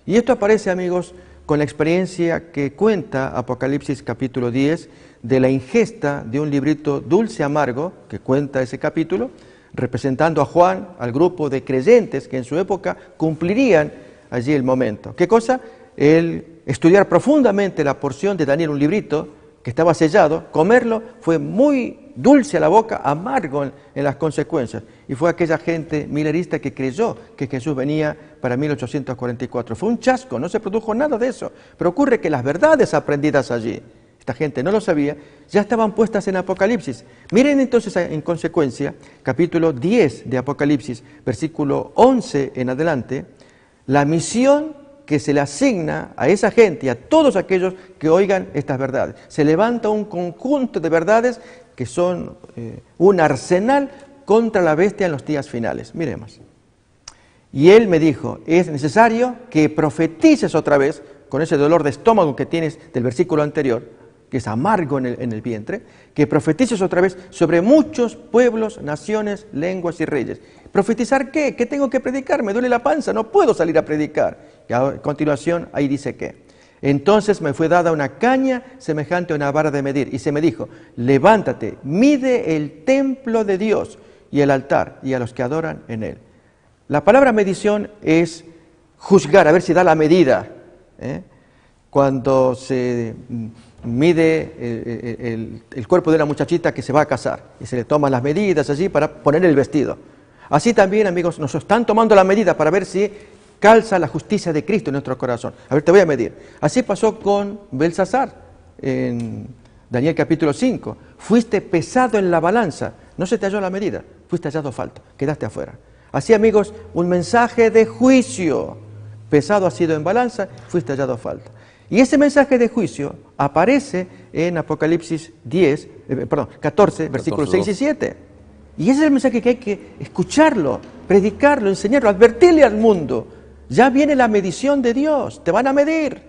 Y esto aparece, amigos, con la experiencia que cuenta Apocalipsis capítulo 10 de la ingesta de un librito dulce amargo, que cuenta ese capítulo, representando a Juan, al grupo de creyentes que en su época cumplirían allí el momento. ¿Qué cosa? El estudiar profundamente la porción de Daniel, un librito que estaba sellado, comerlo fue muy dulce a la boca, amargo en las consecuencias. Y fue aquella gente milerista que creyó que Jesús venía para 1844. Fue un chasco, no se produjo nada de eso. Pero ocurre que las verdades aprendidas allí, esta gente no lo sabía, ya estaban puestas en Apocalipsis. Miren entonces en consecuencia, capítulo 10 de Apocalipsis, versículo 11 en adelante, la misión que se le asigna a esa gente y a todos aquellos que oigan estas verdades. Se levanta un conjunto de verdades que son un arsenal contra la bestia en los días finales. Miremos. Y él me dijo, es necesario que profetices otra vez, con ese dolor de estómago que tienes del versículo anterior, que es amargo en el vientre, que profetices otra vez sobre muchos pueblos, naciones, lenguas y reyes. ¿Profetizar qué? ¿Qué tengo que predicar? Me duele la panza, no puedo salir a predicar. Y a continuación, ahí dice que. Entonces me fue dada una caña semejante a una vara de medir, y se me dijo, levántate, mide el templo de Dios y el altar, y a los que adoran en él. La palabra medición es juzgar, a ver si da la medida. Cuando se mide el cuerpo de una muchachita que se va a casar, y se le toman las medidas allí para poner el vestido. Así también, amigos, nos están tomando la medida para ver si calza la justicia de Cristo en nuestro corazón. A ver, te voy a medir. Así pasó con Belsasar en Daniel capítulo 5. Fuiste pesado en la balanza, no se te halló la medida, fuiste hallado falto, quedaste afuera. Así, amigos, un mensaje de juicio. Pesado ha sido en balanza, fuiste hallado falta. Y ese mensaje de juicio aparece en Apocalipsis 14, versículos 6 y 7. Y ese es el mensaje que hay que escucharlo, predicarlo, enseñarlo, advertirle al mundo. Ya viene la medición de Dios, te van a medir.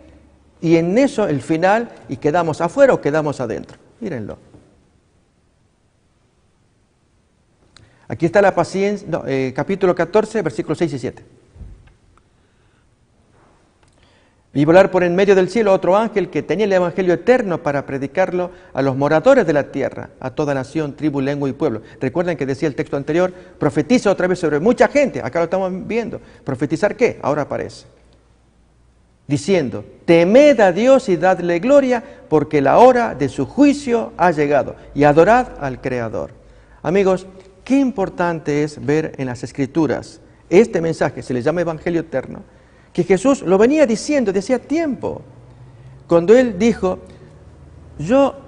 Y en eso el final, y quedamos afuera o quedamos adentro. Mírenlo. Aquí está la paciencia, capítulo 14, versículos 6 y 7. Vi volar por en medio del cielo otro ángel que tenía el evangelio eterno para predicarlo a los moradores de la tierra, a toda nación, tribu, lengua y pueblo. Recuerden que decía el texto anterior, profetiza otra vez sobre mucha gente, acá lo estamos viendo. ¿Profetizar qué? Ahora aparece. diciendo, temed a Dios y dadle gloria, porque la hora de su juicio ha llegado, y adorad al Creador. Amigos, qué importante es ver en las Escrituras este mensaje, se le llama Evangelio Eterno, que Jesús lo venía diciendo desde hacía tiempo. Cuando Él dijo,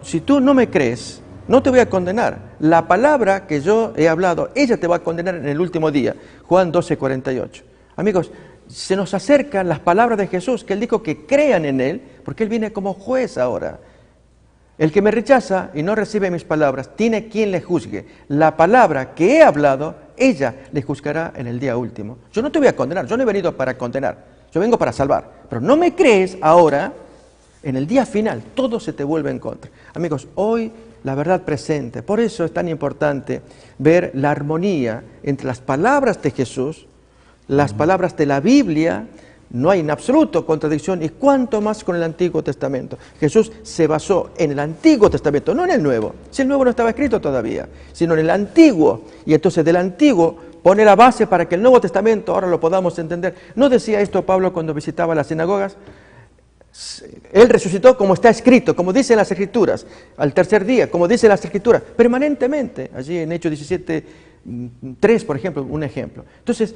si tú no me crees, no te voy a condenar. La palabra que yo he hablado, ella te va a condenar en el último día. Juan 12:48. Amigos, se nos acercan las palabras de Jesús, que Él dijo que crean en Él, porque Él viene como juez ahora. El que me rechaza y no recibe mis palabras, tiene quien le juzgue. La palabra que he hablado, ella le juzgará en el día último. Yo no te voy a condenar, yo no he venido para condenar, yo vengo para salvar. Pero no me crees ahora, en el día final, todo se te vuelve en contra. Amigos, hoy la verdad presente, por eso es tan importante ver la armonía entre las palabras de Jesús, las palabras de la Biblia. No hay en absoluto contradicción, y cuánto más con el Antiguo Testamento. Jesús se basó en el Antiguo Testamento, no en el Nuevo. Si el Nuevo no estaba escrito todavía, sino en el Antiguo. Y entonces del Antiguo pone la base para que el Nuevo Testamento ahora lo podamos entender. ¿No decía esto Pablo cuando visitaba las sinagogas? Él resucitó como está escrito, como dicen las Escrituras, al tercer día, como dicen las Escrituras, permanentemente. Allí en Hechos 17:3, por ejemplo, un ejemplo. Entonces,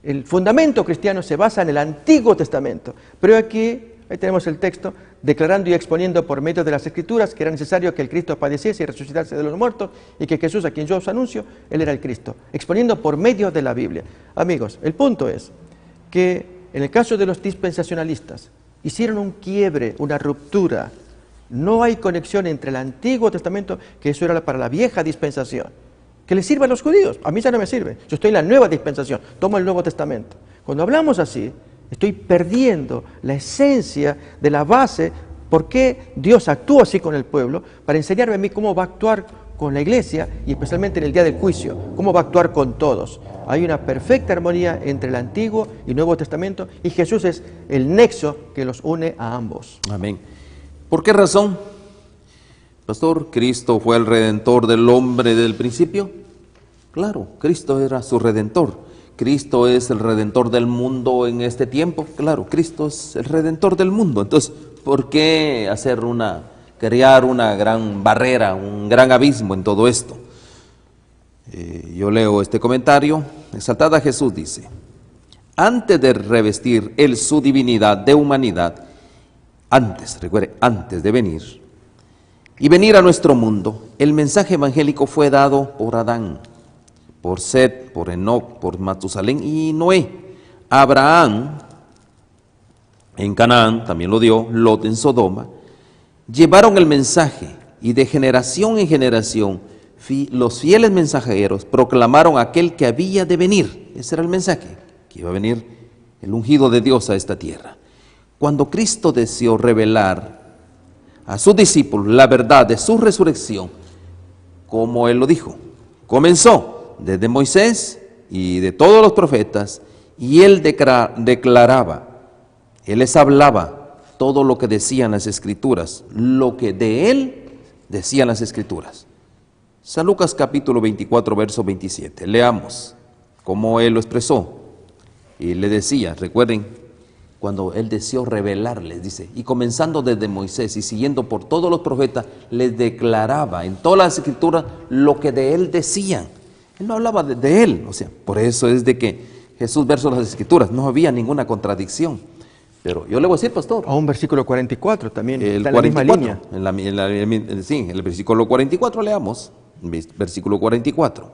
el fundamento cristiano se basa en el Antiguo Testamento, pero ahí tenemos el texto, declarando y exponiendo por medio de las Escrituras que era necesario que el Cristo padeciese y resucitase de los muertos, y que Jesús, a quien yo os anuncio, Él era el Cristo, exponiendo por medio de la Biblia. Amigos, el punto es que en el caso de los dispensacionalistas, hicieron un quiebre, una ruptura. No hay conexión entre el Antiguo Testamento, que eso era para la vieja dispensación, que les sirva a los judíos. A mí ya no me sirve. Yo estoy en la nueva dispensación. Tomo el Nuevo Testamento. Cuando hablamos así, estoy perdiendo la esencia de la base, por qué Dios actúa así con el pueblo, para enseñarme a mí cómo va a actuar con la iglesia, y especialmente en el día del juicio, cómo va a actuar con todos. Hay una perfecta armonía entre el Antiguo y Nuevo Testamento, y Jesús es el nexo que los une a ambos. Amén. ¿Por qué razón? Pastor, ¿Cristo fue el redentor del hombre desde el principio? Claro, Cristo era su redentor. ¿Cristo es el redentor del mundo en este tiempo? Claro, Cristo es el redentor del mundo. Entonces, ¿por qué crear una gran barrera, un gran abismo en todo esto? Yo leo este comentario. Exaltad a Jesús, dice: antes de revestir Él su divinidad de humanidad, recuerde, antes de venir a nuestro mundo, el mensaje evangélico fue dado por Adán, por Set, por Enoc, por Matusalén y Noé. Abraham en Canaán también lo dio, Lot en Sodoma. Llevaron el mensaje, y de generación en generación los fieles mensajeros proclamaron aquel que había de venir. Ese era el mensaje, que iba a venir el ungido de Dios a esta tierra. Cuando Cristo deseó revelar a sus discípulos la verdad de su resurrección, como Él lo dijo, comenzó desde Moisés y de todos los profetas, y Él declaraba, Él les hablaba todo lo que decían las Escrituras, lo que de Él decían las Escrituras. San Lucas capítulo 24, verso 27. Leamos cómo Él lo expresó. Y le decía, recuerden, cuando Él deseó revelarles, dice, y comenzando desde Moisés y siguiendo por todos los profetas, les declaraba en todas las Escrituras lo que de Él decían. Él no hablaba de Él, o sea, por eso es de que Jesús versus las Escrituras, no había ninguna contradicción. Pero yo le voy a decir, pastor. A un versículo 44 también, el está 44, en la misma línea. Sí, en el versículo 44 leamos, versículo 44.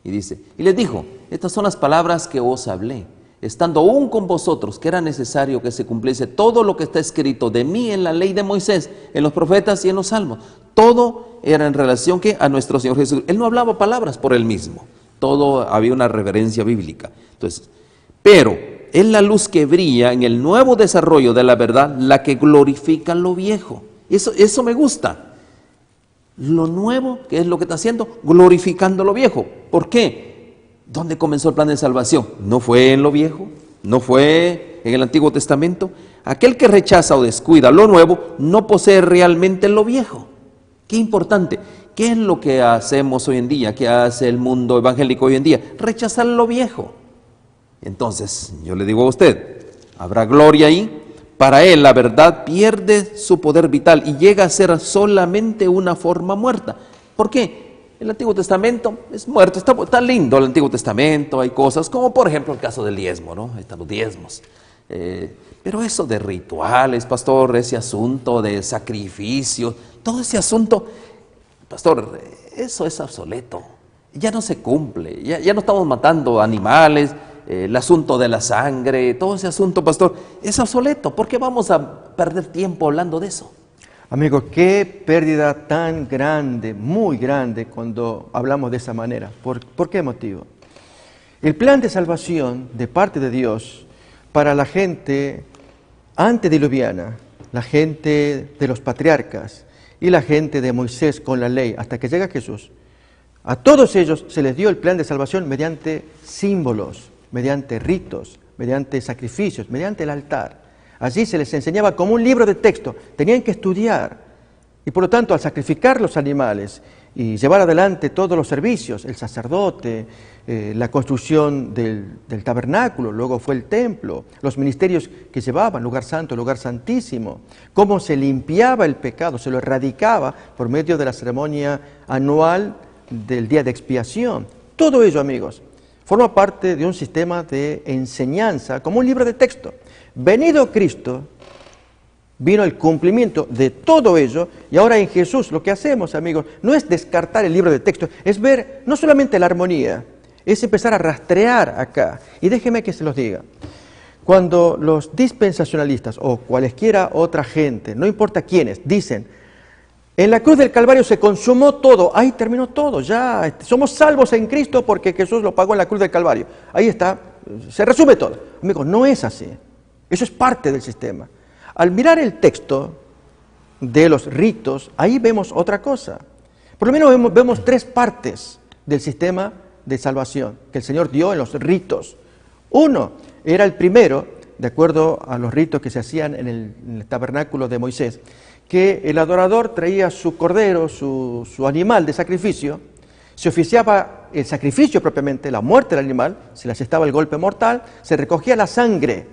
Y dice, y les dijo, estas son las palabras que os hablé, estando aún con vosotros, que era necesario que se cumpliese todo lo que está escrito de mí en la ley de Moisés, en los profetas y en los salmos. Todo era en relación a nuestro Señor Jesús. Él no hablaba palabras por Él mismo. Todo había una referencia bíblica. Entonces, pero es la luz que brilla en el nuevo desarrollo de la verdad, la que glorifica lo viejo. Eso me gusta. Lo nuevo, ¿qué es lo que está haciendo? Glorificando lo viejo. ¿Por qué? ¿Dónde comenzó el plan de salvación? ¿No fue en lo viejo? ¿No fue en el Antiguo Testamento? Aquel que rechaza o descuida lo nuevo no posee realmente lo viejo. Qué importante. ¿Qué es lo que hacemos hoy en día? ¿Qué hace el mundo evangélico hoy en día? Rechazar lo viejo. Entonces, yo le digo a usted, habrá gloria ahí, Para él la verdad pierde su poder vital y llega a ser solamente una forma muerta. ¿Por qué? El Antiguo Testamento es muerto, está lindo el Antiguo Testamento, hay cosas como por ejemplo el caso del diezmo, ¿no? Ahí están los diezmos. Pero eso de rituales, pastor, ese asunto de sacrificios, todo ese asunto, pastor, eso es obsoleto. Ya no se cumple, ya no estamos matando animales, el asunto de la sangre, todo ese asunto, pastor, es obsoleto. ¿Por qué vamos a perder tiempo hablando de eso? Amigo, qué pérdida tan grande, muy grande, cuando hablamos de esa manera. ¿Por qué motivo? El plan de salvación de parte de Dios para la gente antediluviana, la gente de los patriarcas y la gente de Moisés con la ley, hasta que llega Jesús, a todos ellos se les dio el plan de salvación mediante símbolos, mediante ritos, mediante sacrificios, mediante el altar. Allí se les enseñaba como un libro de texto, tenían que estudiar. Y por lo tanto, al sacrificar los animales y llevar adelante todos los servicios, el sacerdote, la construcción del tabernáculo, luego fue el templo, los ministerios que llevaban, lugar santo, lugar santísimo, cómo se limpiaba el pecado, se lo erradicaba por medio de la ceremonia anual del día de expiación. Todo ello, amigos, forma parte de un sistema de enseñanza, como un libro de texto. Venido Cristo, vino el cumplimiento de todo ello, y ahora en Jesús lo que hacemos, amigos, no es descartar el libro de texto, es ver no solamente la armonía, es empezar a rastrear acá. Y déjeme que se los diga, cuando los dispensacionalistas o cualesquiera otra gente, no importa quiénes, dicen, en la cruz del Calvario se consumó todo, ahí terminó todo, ya somos salvos en Cristo porque Jesús lo pagó en la cruz del Calvario. Ahí está, se resume todo. Amigos, no es así, eso es parte del sistema. Al mirar el texto de los ritos, ahí vemos otra cosa. Por lo menos vemos tres partes del sistema de salvación que el Señor dio en los ritos. Uno era el primero, de acuerdo a los ritos que se hacían en el tabernáculo de Moisés, que el adorador traía su cordero, su animal de sacrificio, se oficiaba el sacrificio propiamente, la muerte del animal, se le asestaba el golpe mortal, se recogía la sangre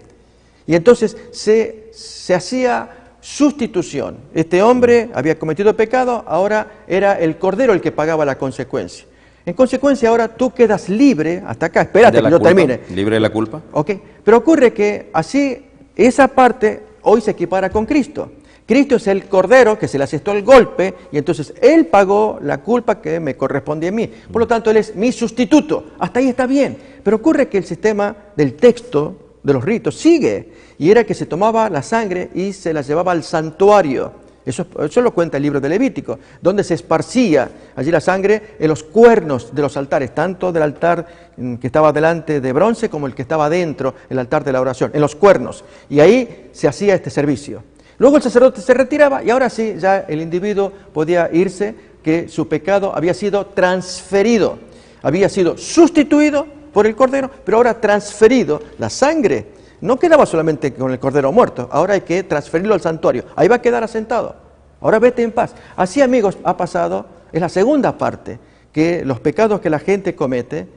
y entonces se hacía sustitución. Este hombre había cometido pecado, ahora era el cordero el que pagaba la consecuencia. En consecuencia, ahora tú quedas libre, hasta acá, espérate que yo termine. ¿Libre de la culpa? Ok, pero ocurre que así, esa parte hoy se equipara con Cristo. Cristo es el cordero que se le asestó el golpe y entonces Él pagó la culpa que me correspondía a mí. Por lo tanto, Él es mi sustituto. Hasta ahí está bien. Pero ocurre que el sistema del texto, de los ritos, sigue. Y era que se tomaba la sangre y se la llevaba al santuario. Eso lo cuenta el libro de Levítico, donde se esparcía allí la sangre en los cuernos de los altares, tanto del altar que estaba delante de bronce como el que estaba dentro, el altar de la oración, en los cuernos. Y ahí se hacía este servicio. Luego el sacerdote se retiraba y ahora sí, ya el individuo podía irse, que su pecado había sido transferido, había sido sustituido por el cordero, pero ahora transferido. La sangre no quedaba solamente con el cordero muerto, ahora hay que transferirlo al santuario, ahí va a quedar asentado. Ahora vete en paz. Así, amigos, ha pasado, es la segunda parte, que los pecados que la gente comete,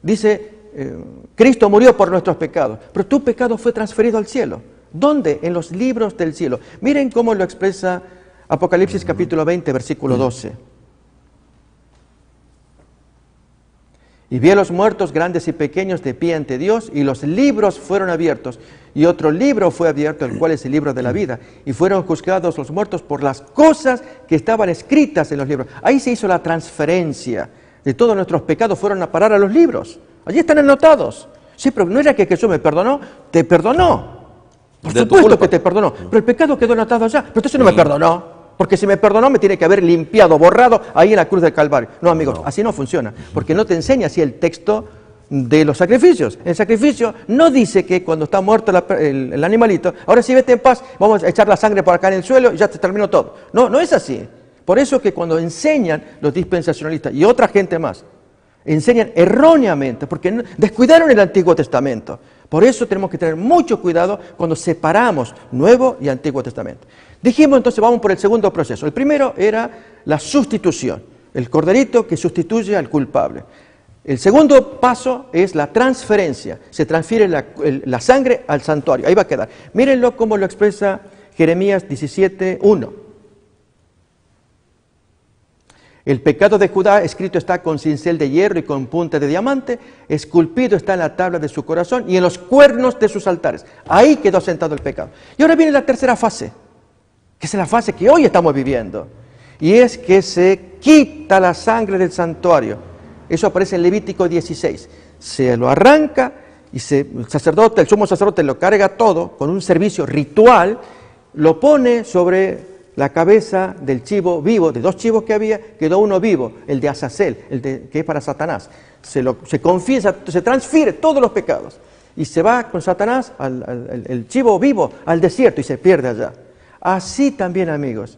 dice, Cristo murió por nuestros pecados, pero tu pecado fue transferido al cielo. ¿Dónde? En los libros del cielo. Miren cómo lo expresa Apocalipsis capítulo 20, versículo 12. Y vi a los muertos grandes y pequeños de pie ante Dios, y los libros fueron abiertos, y otro libro fue abierto, el cual es el libro de la vida, y fueron juzgados los muertos por las cosas que estaban escritas en los libros. Ahí se hizo la transferencia de todos nuestros pecados, fueron a parar a los libros. Allí están anotados. Sí, pero no era que Jesús me perdonó, te perdonó. Por supuesto que te perdonó, pero el pecado quedó anotado allá. Pero entonces no me perdonó, porque si me perdonó me tiene que haber limpiado, borrado ahí en la cruz del Calvario. No, amigos, así no funciona, porque no te enseña así el texto de los sacrificios. El sacrificio no dice que cuando está muerto el animalito, ahora sí vete en paz, vamos a echar la sangre por acá en el suelo y ya te terminó todo. No, no es así. Por eso que cuando enseñan los dispensacionalistas y otra gente más, enseñan erróneamente, porque descuidaron el Antiguo Testamento. Por eso tenemos que tener mucho cuidado cuando separamos Nuevo y Antiguo Testamento. Dijimos entonces, vamos por el segundo proceso. El primero era la sustitución, el corderito que sustituye al culpable. El segundo paso es la transferencia. Se transfiere la sangre al santuario. Ahí va a quedar. Mírenlo cómo lo expresa Jeremías 17:1. El pecado de Judá escrito está con cincel de hierro y con punta de diamante, esculpido está en la tabla de su corazón y en los cuernos de sus altares. Ahí quedó sentado el pecado. Y ahora viene la tercera fase, que es la fase que hoy estamos viviendo. Y es que se quita la sangre del santuario. Eso aparece en Levítico 16. Se lo arranca y el sumo sacerdote lo carga todo con un servicio ritual, lo pone sobre la cabeza del chivo vivo. De 2 chivos que había, quedó uno vivo, el de Azazel, que es para Satanás. Se confiesa, se transfiere todos los pecados. Y se va con Satanás, el chivo vivo, al desierto y se pierde allá. Así también, amigos,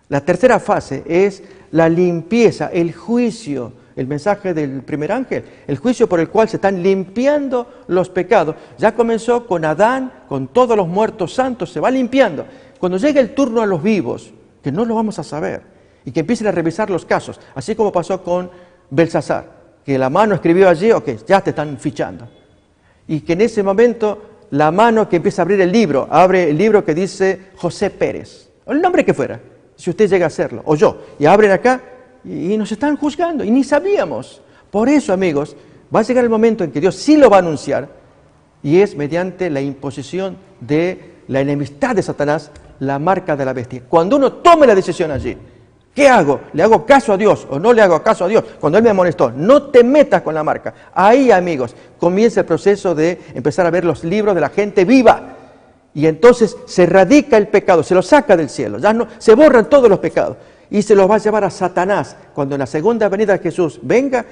la tercera fase es la limpieza, el juicio, el mensaje del primer ángel, el juicio por el cual se están limpiando los pecados. Ya comenzó con Adán, con todos los muertos santos, se va limpiando. Cuando llegue el turno a los vivos, que no lo vamos a saber, y que empiecen a revisar los casos, así como pasó con Belsasar, que la mano escribió allí, ok, ya te están fichando. Y que en ese momento la mano que empieza a abrir el libro, abre el libro que dice José Pérez, o el nombre que fuera, si usted llega a hacerlo, o yo, y abren acá, y nos están juzgando, y ni sabíamos. Por eso, amigos, va a llegar el momento en que Dios sí lo va a anunciar, y es mediante la imposición de la enemistad de Satanás, la marca de la bestia. Cuando uno tome la decisión allí, ¿qué hago? ¿Le hago caso a Dios o no le hago caso a Dios? Cuando Él me amonestó, no te metas con la marca. Ahí, amigos, comienza el proceso de empezar a ver los libros de la gente viva. Y entonces se erradica el pecado, se lo saca del cielo. Ya no, se borran todos los pecados. Y se los va a llevar a Satanás. Cuando en la segunda venida de Jesús venga,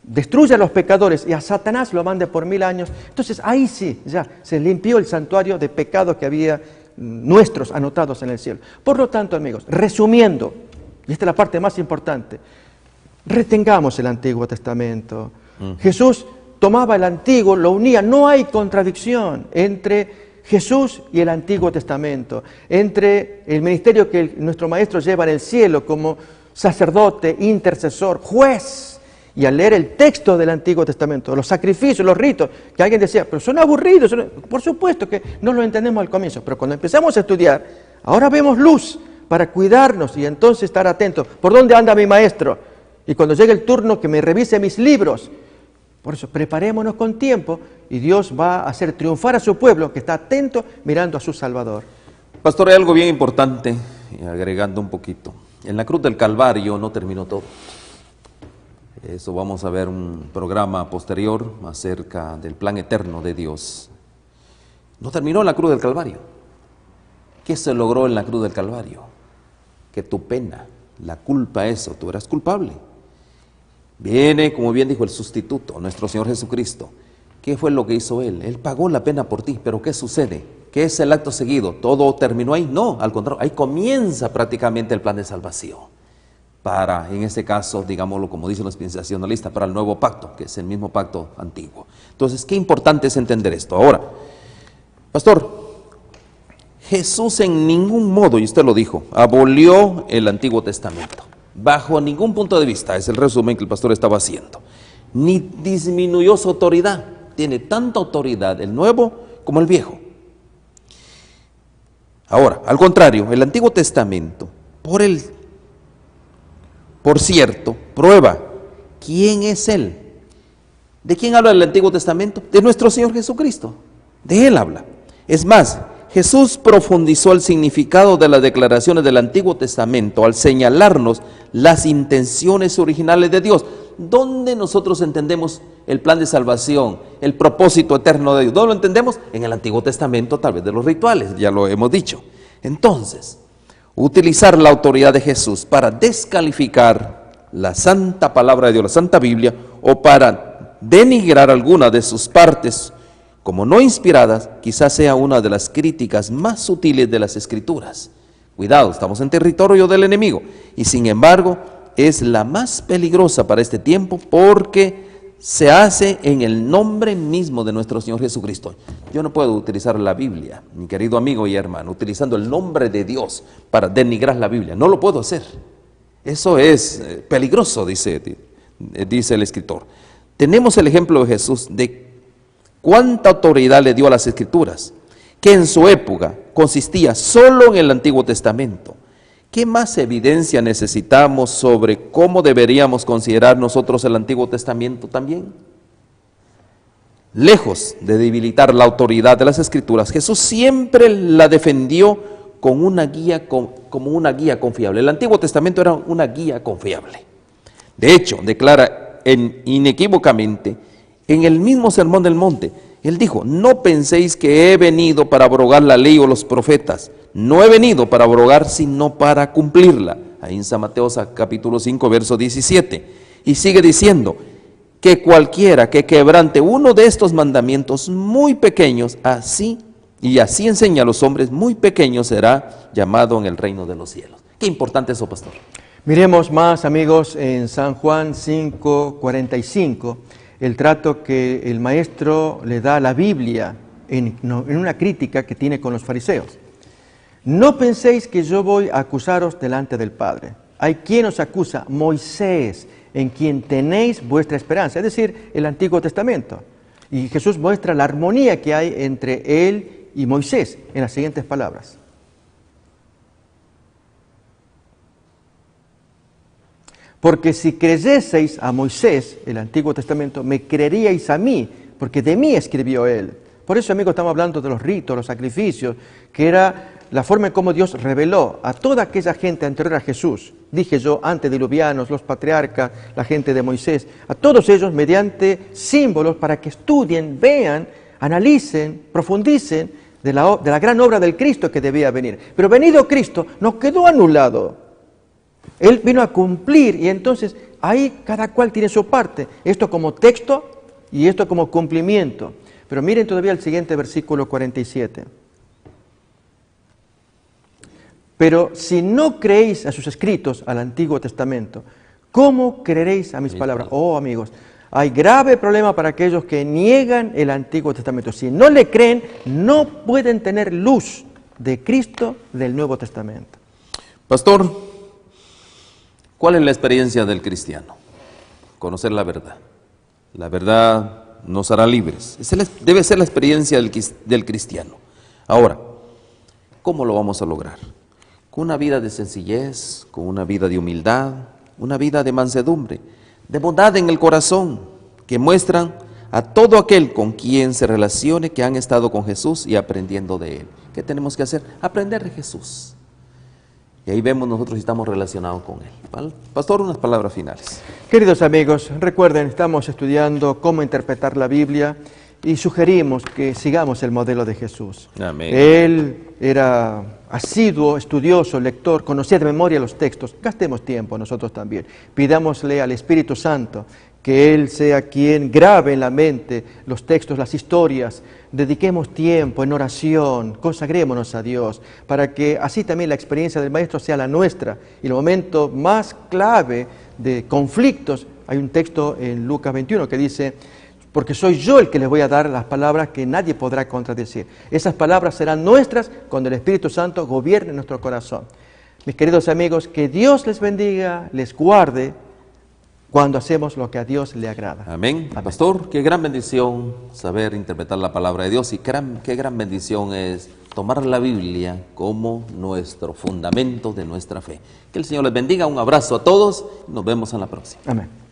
destruya a los pecadores y a Satanás lo mande por 1000 años. Entonces ahí sí, ya se limpió el santuario de pecados que había nuestros anotados en el cielo. Por lo tanto, amigos, resumiendo, y esta es la parte más importante, retengamos el Antiguo Testamento. Jesús tomaba el Antiguo, lo unía, no hay contradicción entre Jesús y el Antiguo Testamento, entre el ministerio que nuestro Maestro lleva en el cielo como sacerdote, intercesor, juez. Y al leer el texto del Antiguo Testamento, los sacrificios, los ritos, que alguien decía, pero son aburridos, por supuesto que no lo entendemos al comienzo, pero cuando empezamos a estudiar, ahora vemos luz para cuidarnos y entonces estar atentos. ¿Por dónde anda mi maestro? Y cuando llegue el turno que me revise mis libros. Por eso, preparémonos con tiempo y Dios va a hacer triunfar a su pueblo que está atento mirando a su Salvador. Pastor, hay algo bien importante, agregando un poquito. En la cruz del Calvario no terminó todo. Eso vamos a ver un programa posterior acerca del plan eterno de Dios. No terminó en la cruz del Calvario. ¿Qué se logró en la cruz del Calvario? Que tu pena, la culpa, eso, tú eras culpable. Viene, como bien dijo el sustituto, nuestro Señor Jesucristo. ¿Qué fue lo que hizo Él? Él pagó la pena por ti, pero ¿qué sucede? ¿Qué es el acto seguido? ¿Todo terminó ahí? No, al contrario, ahí comienza prácticamente el plan de salvación. Para, en este caso, digámoslo como dicen los dispensacionalistas, para el nuevo pacto, que es el mismo pacto antiguo. Entonces, qué importante es entender esto. Ahora, pastor, Jesús en ningún modo, y usted lo dijo, abolió el Antiguo Testamento. Bajo ningún punto de vista, es el resumen que el pastor estaba haciendo. Ni disminuyó su autoridad. Tiene tanta autoridad el nuevo como el viejo. Ahora, al contrario, el Antiguo Testamento, por cierto, prueba quién es Él. ¿De quién habla el Antiguo Testamento? De nuestro Señor Jesucristo. De Él habla. Es más, Jesús profundizó el significado de las declaraciones del Antiguo Testamento al señalarnos las intenciones originales de Dios. ¿Dónde nosotros entendemos el plan de salvación, el propósito eterno de Dios? ¿Dónde lo entendemos? En el Antiguo Testamento, tal vez de los rituales, ya lo hemos dicho. Entonces, utilizar la autoridad de Jesús para descalificar la santa palabra de Dios, la santa Biblia, o para denigrar alguna de sus partes como no inspiradas, quizás sea una de las críticas más sutiles de las Escrituras. Cuidado, estamos en territorio del enemigo, y sin embargo es la más peligrosa para este tiempo porque se hace en el nombre mismo de nuestro Señor Jesucristo. Yo no puedo utilizar la Biblia, mi querido amigo y hermano, utilizando el nombre de Dios para denigrar la Biblia. No lo puedo hacer. Eso es peligroso, dice el escritor. tenemos el ejemplo de Jesús de cuánta autoridad le dio a las Escrituras, que en su época consistía solo en el Antiguo Testamento. ¿Qué más evidencia necesitamos sobre cómo deberíamos considerar nosotros el Antiguo Testamento también? Lejos de debilitar la autoridad de las Escrituras, Jesús siempre la defendió como una guía confiable. El Antiguo Testamento era una guía confiable. De hecho, declara inequívocamente en el mismo Sermón del Monte, Él dijo: no penséis que he venido para abrogar la ley o los profetas. No he venido para abrogar, sino para cumplirla. Ahí en San Mateo capítulo 5, verso 17. Y sigue diciendo que cualquiera que quebrante uno de estos mandamientos muy pequeños, así enseña a los hombres muy pequeños, será llamado en el reino de los cielos. Qué importante eso, pastor. Miremos más, amigos, en San Juan 5:45, el trato que el maestro le da a la Biblia en una crítica que tiene con los fariseos. No penséis que yo voy a acusaros delante del Padre. Hay quien os acusa, Moisés, en quien tenéis vuestra esperanza, es decir, el Antiguo Testamento. Y Jesús muestra la armonía que hay entre él y Moisés en las siguientes palabras. Porque si creyeseis a Moisés, el Antiguo Testamento, me creeríais a mí, porque de mí escribió él. Por eso, amigos, estamos hablando de los ritos, los sacrificios, que era la forma en cómo Dios reveló a toda aquella gente anterior a Jesús. Dije yo, antediluvianos, los patriarcas, la gente de Moisés, a todos ellos mediante símbolos para que estudien, vean, analicen, profundicen de la gran obra del Cristo que debía venir. Pero venido Cristo, no quedó anulado. Él vino a cumplir y entonces ahí cada cual tiene su parte. Esto como texto y esto como cumplimiento. Pero miren todavía el siguiente versículo 47. Pero si no creéis a sus escritos, al Antiguo Testamento, ¿cómo creeréis a mis palabras? Oh, amigos, hay grave problema para aquellos que niegan el Antiguo Testamento. Si no le creen, no pueden tener luz de Cristo del Nuevo Testamento. Pastor, ¿cuál es la experiencia del cristiano? Conocer la verdad. La verdad nos hará libres. Debe ser la experiencia del cristiano. Ahora, ¿cómo lo vamos a lograr? Con una vida de sencillez, con una vida de humildad, una vida de mansedumbre, de bondad en el corazón, que muestran a todo aquel con quien se relacione que han estado con Jesús y aprendiendo de Él. ¿Qué tenemos que hacer? Aprender de Jesús. Y ahí vemos nosotros si estamos relacionados con Él. Pastor, unas palabras finales. Queridos amigos, recuerden, estamos estudiando cómo interpretar la Biblia y sugerimos que sigamos el modelo de Jesús. Amén. Él era asiduo, estudioso, lector, conocía de memoria los textos. Gastemos tiempo nosotros también. Pidámosle al Espíritu Santo que Él sea quien grabe en la mente los textos, las historias. Dediquemos tiempo en oración, consagrémonos a Dios, para que así también la experiencia del Maestro sea la nuestra. Y el momento más clave de conflictos, hay un texto en Lucas 21 que dice: porque soy yo el que les voy a dar las palabras que nadie podrá contradecir. Esas palabras serán nuestras cuando el Espíritu Santo gobierne nuestro corazón. Mis queridos amigos, que Dios les bendiga, les guarde cuando hacemos lo que a Dios le agrada. Amén. Pastor, qué gran bendición saber interpretar la palabra de Dios y qué gran bendición es tomar la Biblia como nuestro fundamento de nuestra fe. Que el Señor les bendiga. Un abrazo a todos y nos vemos en la próxima. Amén.